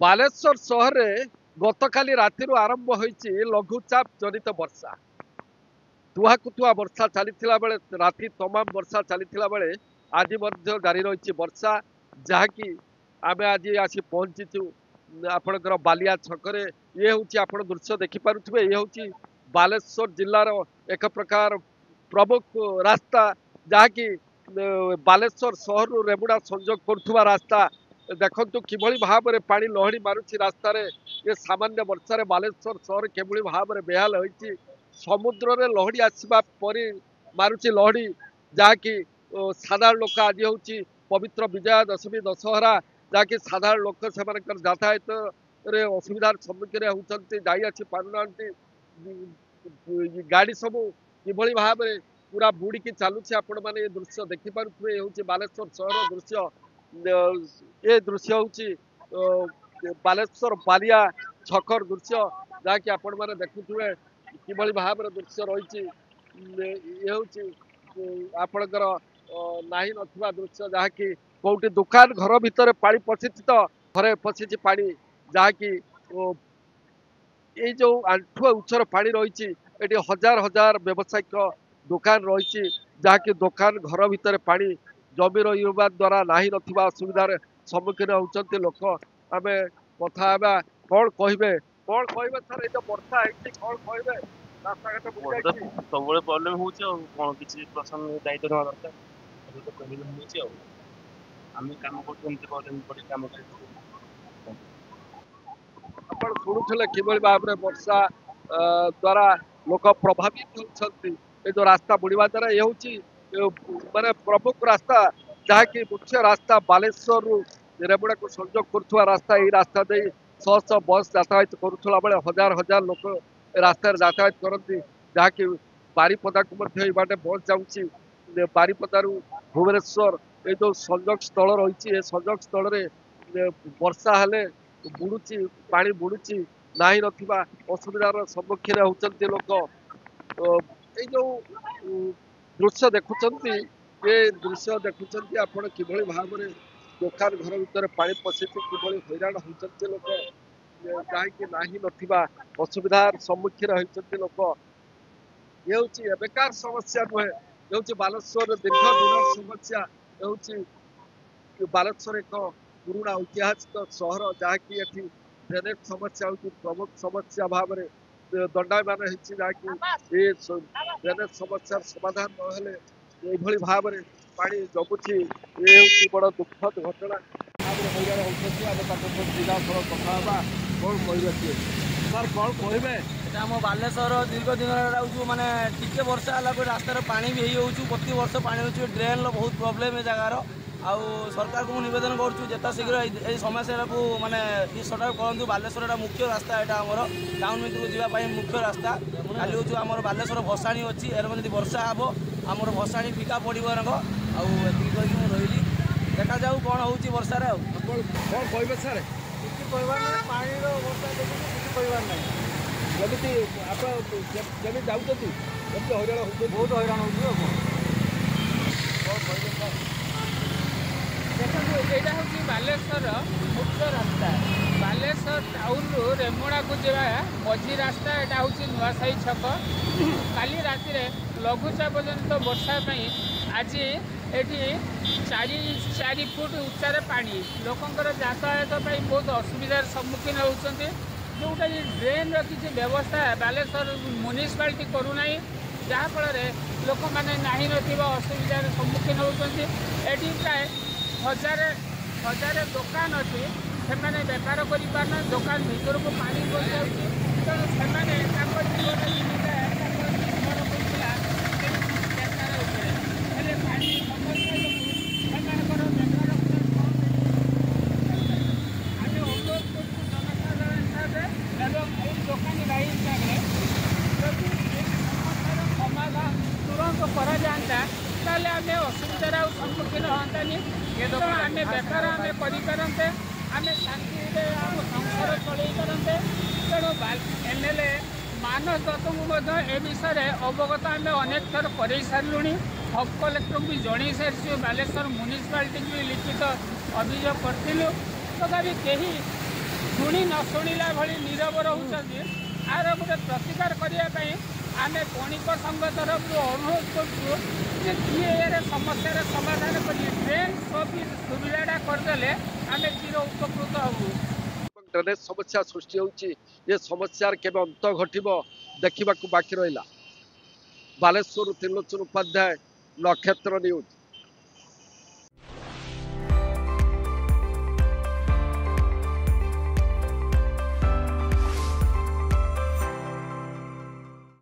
बालेश्वर सहर में गतकाली राति आरंभ होईची लघुचाप जनित वर्षा तुहाकुतुआ वर्षा चली बेले राति तमाम वर्षा चली बेले आज जारी रही वर्षा जहाँकि आम आज आसी पहुंचीचु आपणकर बालिया छकरे ये हूँ आप दृश्य देखिपे ये हूँ बालेश्वर जिलार एक प्रकार प्रमुख रास्ता जहाँकि बालेश्वर सहर रेमुड़ा संजोग करुवा रास्ता देखु किभली भाव में पानी लहड़ी मारुची रास्तार ये सामान्य वर्षा बालेश्वर सहर किभली भाव में बेहाल होती समुद्र रे लहड़ी आसवा परी मारुची लहड़ी जहाँकि साधारण लोक आज हूँ पवित्र विजया दशमी दशहरा जहाँकि साधारण लोक से यातायात रे असुविधार सम्मुखीन होती जाई पारना गाड़ी सब किभली भाव में पूरा बुड़ी चलुची आपण मैंने ये दृश्य देखिपे ये हूँ बालेश्वर सहर दृश्य ये दृश्य हूँ बालेश्वर बालिया छकर दृश्य जहाँकि आपण मैंने देखुए किभली भाव में दृश्य रही ये हूँ आपणकर नाही नथिबा दृश्य जहाँकि कोटी दुकान घर भितर पानी पशि तो घरे पशि पानी जहाँकि ये जो आंठुआ उच्चर पानी रही हजार हजार व्यवसायिक दुकान रही जहाँकि दुकान घर भितर पानी जमी रहा द्वारा नाही नथिबा असुविधार सम्मुखीन होती लोक आम कथा कौन कहे सर ये वर्षा है कौन कहे रास्ता घाट सब प्रोब्लेम हो किसी प्रशासन दायित्व ना दरकार तो प्रोब्लेम हो आम कम कर कम आप शुणुले किभली भाव में वर्षा द्वारा लोक प्रभावित होती ये जो रास्ता बुड़वा द्वारा ये हूँ माने प्रमुख रास्ता जहाँकि मुख्य रास्ता बालेश्वर रेमुड़ा को संजोग करुवा रास्ता यही रास्ता दे शह शह बस यातायात करुला बेले हजार हजार लोक रास्तार यातायात करती जहाँकि बारीपदा को बाटे बस जाऊँगी बारीपदारू भुवनेश्वर ये जो संजोग स्थल रही है संजोग स्थल वर्षा हेले बुड़ुची पानी बुड़ुची नाही नथिबा असुविधार सम्मुखीन होती लोक ये जो दृश्य देखुंत ये दृश्य देखुंत आप किभली भाव में दुकान घर भीतर पानी पशि किभली हैरान होती लोक जहाँकि नाही नथिबा असुविधार सम्मुखीन होती लोक ये हूँ बेकार समस्या नुहे ये हूँ बालेश्वर दीर्घ दिन समस्या ये हूँ बालेश्वर एक पुराना ऐतिहासिक सहर जहाँकि ये ड्रेनेज समस्या हूँ प्रमुख समस्या भाव में दंडायमान होगी ये ड्रेनेज समस्या समाधान नहले भाव में पानी जमुची ये हूँ बड़ दुखद घटना हैरान होती जिलाफल कथा कौन कहे सर कौन कहे आम बालेश्वर दीर्घ दिन माने टिके वर्षा है रास्तार पानी भी हो प्रति वर्ष पानी हो ड्रेन बहुत प्रोब्लेम है जगार आउ सरकार को निवेदन करुँ जिते शीघ्र ये समस्या को माने सर्ट आउट करूँ बालेश्वर मुख्य रास्ता यहाँ आमर टाउन भितर को जावाई मुख्य रास्ता खाली हूँ आम बालेश्वर भसाणी अच्छी यार जब वर्षा हे आमर भसाणी फिका पड़ो रंग आती कहीकि रही देखा जाऊ कौन हो वर्षा कौन कहे सर किसी कहबार ना पानी वर्षा देखिए किसी कहबार ना जमी आप जमी जाऊँगी हैरान हो बहुत हैरान हो देखो यहाँ हूँ बालेश्वर मुख्य रास्ता बालेश्वर टाउन रु रेमुड़ा को जा मझी रास्ता यहाँ हूँ नुआसाई छक काली राति लघुचाप जनित वर्षा आज ये 4 फुट उच्चार पानी लोकंर यातायात बहुत असुविधार सम्मुखीन होती जोटा ड्रेन किसी व्यवस्था बालेश्वर म्युनिसिपालिटी करूना जहाँफल लोक मैंने नाही नथिबा असुविधार सम्मुखीन होती एटी प्राय हजार दुकान अच्छी से बेपार कर दुकान भीतर को पानी पड़ जाऊँगी तेणु समाधान तुरंत कराता ताले आम असुविधार सम्मुखीन हाँतानी आम बेपार आम करते आम शांति आम संसार चलई पारते तेणु एमएलए मानस दत्त को ए विषय अवगत आम अनेक थर कर सारूँ सब कलेक्टर भी जन सारी बालेश्वर म्युनिसिपालिटी भी लिखित अभियोग करूँ तथापि कहीं शुणी न शुणिला भली नीरव रोचंती आर गोटे प्रतिकार करने आम बणिक संघ तरफ अनुरोध कर समस्या समाधान कर ट्रेन सुविधा करदे आम चिर उपकृत हबू। ड्रेनेज समस्या सृष्टि होउची ये समस्या केबे अंत घटिबो देखिबा बाकी रहिला। बालेश्वर त्रिलोचन उपाध्याय, नक्षत्र न्यूज।